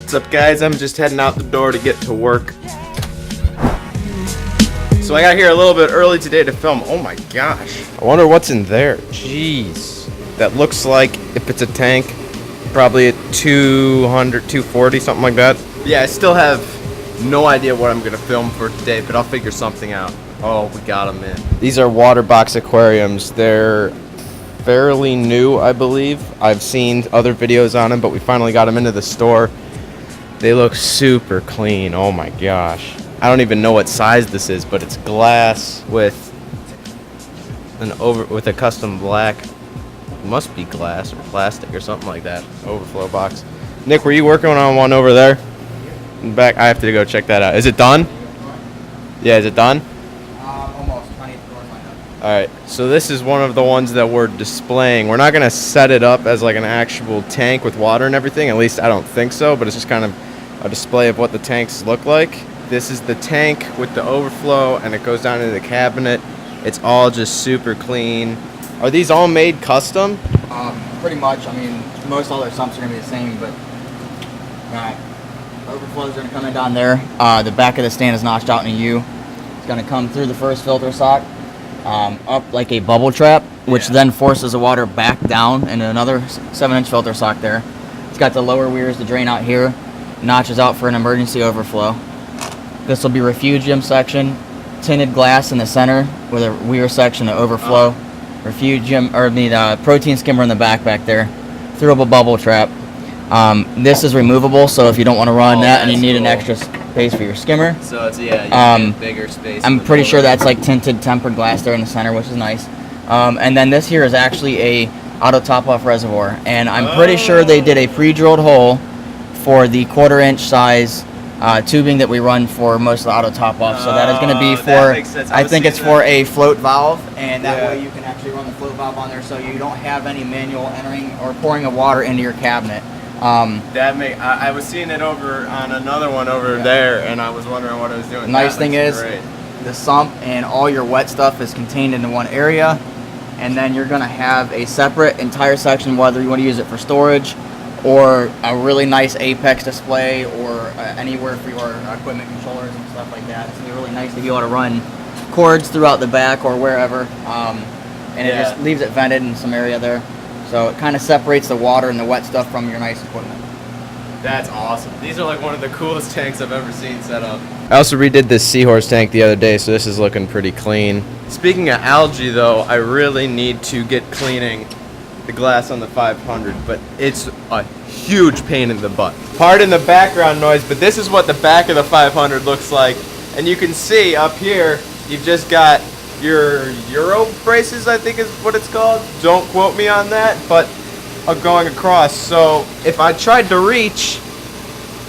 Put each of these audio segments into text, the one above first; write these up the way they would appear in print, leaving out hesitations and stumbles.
What's up, guys? I'm just heading out the door to get to work. So I got here a little bit early today to film. Oh my gosh. I wonder what's in there. Jeez. That looks like, if it's a tank, probably at 200, 240, something like that. Yeah, I still have no idea what I'm going to film for today, but I'll figure something out. Oh, we got them in. These are water box aquariums. They're fairly new, I believe. I've seen other videos on them, but we finally got them into the store. They look super clean. Oh my gosh. I don't even know what size this is, but it's glass with a custom black. It must be glass or plastic or something like that. Overflow box. Nick, were you working on one over there? In the back. I have to go check that out. Is it done? Yeah, is it done? Almost. 20 floors lined up. All right. So this is one of the ones that we're displaying. We're not gonna set it up as like an actual tank with water and everything. At least I don't think so. But it's just kind of a display of what the tanks look like. This is the tank with the overflow, and it goes down into the cabinet. It's all just super clean. Are these all made custom? Pretty much. I mean, most all their sumps are going to be the same, but overflows are going to come in down there. The back of the stand is notched out in a U. It's going to come through the first filter sock, up like a bubble trap, which then forces the water back down into another 7-inch filter sock there. It's got the lower weirs to drain out here, notches out for an emergency overflow. This will be refugium section, tinted glass in the center with a weir section to overflow. Refugium, or the protein skimmer in the back there. Throughable bubble trap. This is removable, so if you don't want to run that and you need an extra space for your skimmer. So it's, yeah, you get bigger space. I'm pretty sure that's like tinted tempered glass there in the center, which is nice. And then this here is actually a auto top-off reservoir, and I'm pretty sure they did a pre-drilled hole for the 1/4-inch size tubing that we run for most of the auto top-off. So that is going to be for, I think it's for a float valve, and that way you can actually run the float valve on there, so you don't have any manual entering or pouring of water into your cabinet. I was seeing it over on another one over there, and I was wondering what it was doing. The nice thing is, the sump and all your wet stuff is contained into one area, and then you're going to have a separate entire section, whether you want to use it for storage or a really nice Apex display or anywhere for your equipment controllers and stuff like that. It's going to be really nice to be able to run cords throughout the back or wherever, and it just leaves it vented in some area there. So it kind of separates the water and the wet stuff from your nice equipment. That's awesome. These are like one of the coolest tanks I've ever seen set up. I also redid this seahorse tank the other day, so this is looking pretty clean. Speaking of algae though, I really need to get cleaning the glass on the 500, but it's a huge pain in the butt. Pardon the background noise, but this is what the back of the 500 looks like. And you can see up here, you've just got your Euro braces, I think is what it's called. Don't quote me on that, but going across. So if I tried to reach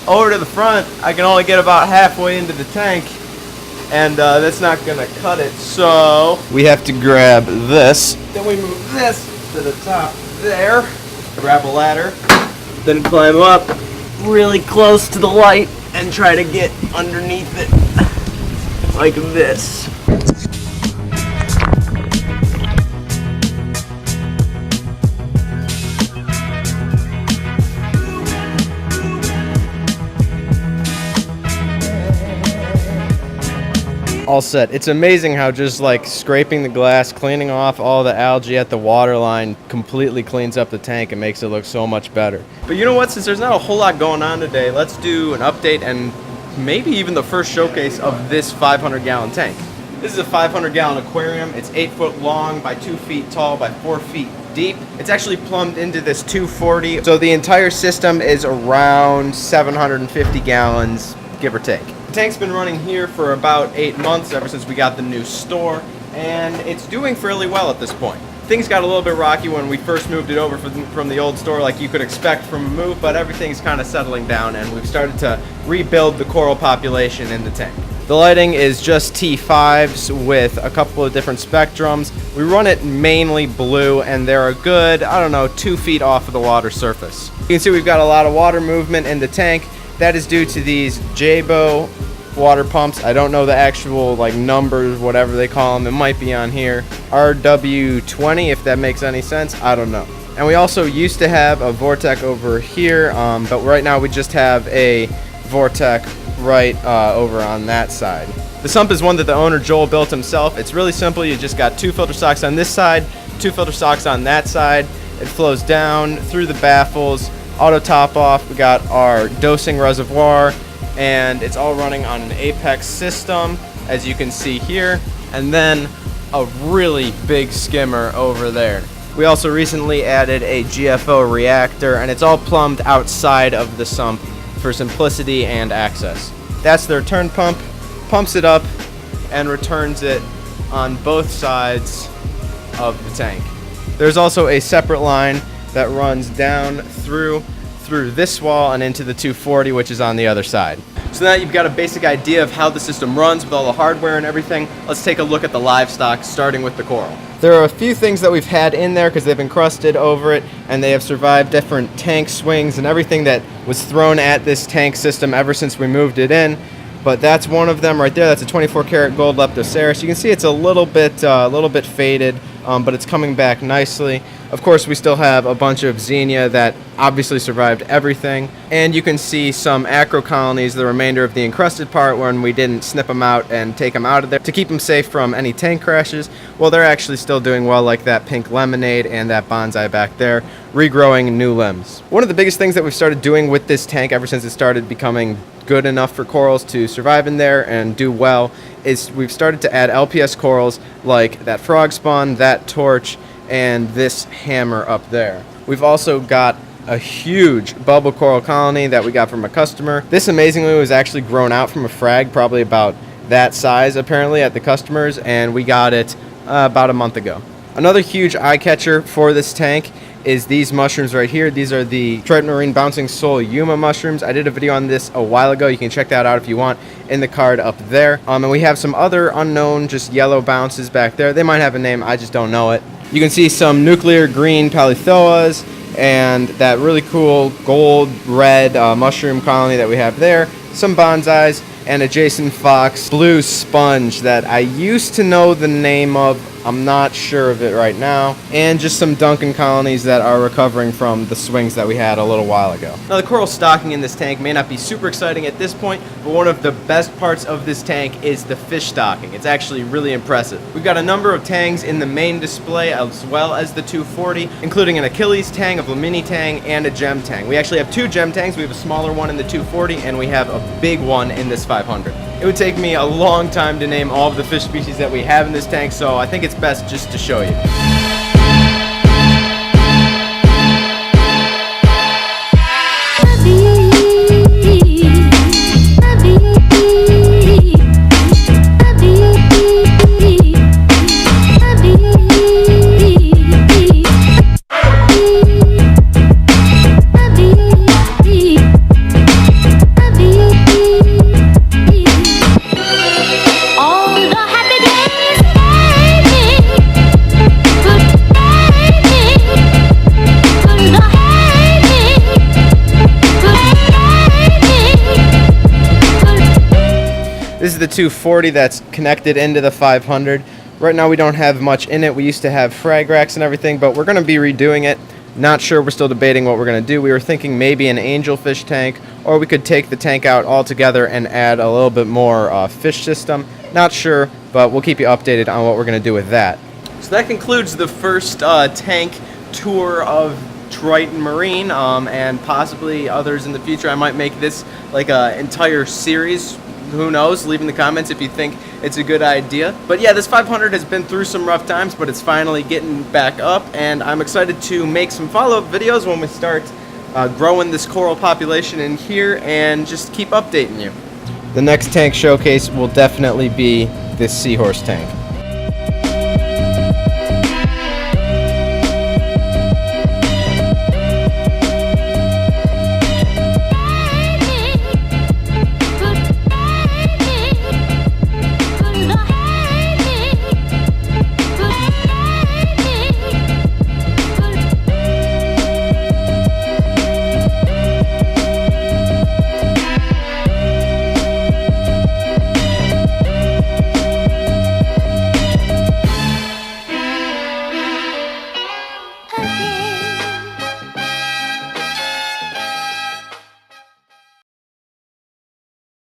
over to the front, I can only get about halfway into the tank, and that's not gonna cut it. So we have to grab this, then we move this to the top there, grab a ladder, then climb up really close to the light and try to get underneath it like this. All set. It's amazing how just like scraping the glass, cleaning off all the algae at the water line completely cleans up the tank and makes it look so much better. But you know what, since there's not a whole lot going on today, let's do an update and maybe even the first showcase of this 500-gallon tank. This is a 500-gallon aquarium. It's 8 foot long by 2 feet tall by 4 feet deep. It's actually plumbed into this 240. So the entire system is around 750 gallons, give or take. The tank's been running here for about 8 months, ever since we got the new store, and it's doing fairly well at this point. Things got a little bit rocky when we first moved it over from the old store, like you could expect from a move, but everything's kind of settling down, and we've started to rebuild the coral population in the tank. The lighting is just T5s with a couple of different spectrums. We run it mainly blue, and they're a good, I don't know, 2 feet off of the water surface. You can see we've got a lot of water movement in the tank. That is due to these Jabo water pumps. I don't know the actual like numbers, whatever they call them. It might be on here. RW20, if that makes any sense. I don't know. And we also used to have a Vortec over here, but right now we just have a Vortec right over on that side. The sump is one that the owner Joel built himself. It's really simple. You just got 2 filter socks on this side, 2 filter socks on that side. It flows down through the baffles, auto top off. We got our dosing reservoir, and it's all running on an Apex system, as you can see here, and then a really big skimmer over there. We also recently added a GFO reactor, and it's all plumbed outside of the sump for simplicity and access. That's the return pump, pumps it up and returns it on both sides of the tank. There's also a separate line that runs down through this wall and into the 240, which is on the other side. So now you've got a basic idea of how the system runs with all the hardware and everything. Let's take a look at the livestock, starting with the coral. There are a few things that we've had in there because they've encrusted over it, and they have survived different tank swings and everything that was thrown at this tank system ever since we moved it in. But that's one of them right there. That's a 24 karat gold Leptoceras. You can see it's a little bit faded, but it's coming back nicely. Of course, we still have a bunch of Xenia that obviously survived everything. And you can see some acro colonies, the remainder of the encrusted part, when we didn't snip them out and take them out of there to keep them safe from any tank crashes. Well, they're actually still doing well, like that pink lemonade and that bonsai back there, regrowing new limbs. One of the biggest things that we've started doing with this tank ever since it started becoming good enough for corals to survive in there and do well is we've started to add LPS corals like that frog spawn, that torch, and this hammer up there. We've also got a huge bubble coral colony that we got from a customer. This amazingly was actually grown out from a frag, probably about that size apparently at the customer's, and we got it about a month ago. Another huge eye catcher for this tank is these mushrooms right here. These are the Striped Marine Bouncing Soul Yuma mushrooms. I did a video on this a while ago. You can check that out if you want in the card up there. And we have some other unknown just yellow bounces back there. They might have a name, I just don't know it. You can see some nuclear green Palithoas and that really cool gold red mushroom colony that we have there. Some bonsais and a Jason Fox blue sponge that I used to know the name of. I'm not sure of it right now. And just some Duncan colonies that are recovering from the swings that we had a little while ago. Now the coral stocking in this tank may not be super exciting at this point, but one of the best parts of this tank is the fish stocking. It's actually really impressive. We've got a number of tangs in the main display as well as the 240, including an Achilles tang, a Flamini tang, and a gem tang. We actually have 2 gem tangs. We have a smaller one in the 240 and we have a big one in this 500. It would take me a long time to name all of the fish species that we have in this tank, so I think it's best just to show you. This is the 240 that's connected into the 500. Right now we don't have much in it. We used to have frag racks and everything, but we're going to be redoing it. Not sure, we're still debating what we're going to do. We were thinking maybe an angelfish tank, or we could take the tank out altogether and add a little bit more fish system. Not sure, but we'll keep you updated on what we're going to do with that. So that concludes the first tank tour of Triton Marine, and possibly others in the future. I might make this like an entire series. Who knows? Leave in the comments if you think it's a good idea. But yeah, this 500 has been through some rough times, but it's finally getting back up, and I'm excited to make some follow-up videos when we start growing this coral population in here and just keep updating you. The next tank showcase will definitely be this seahorse tank.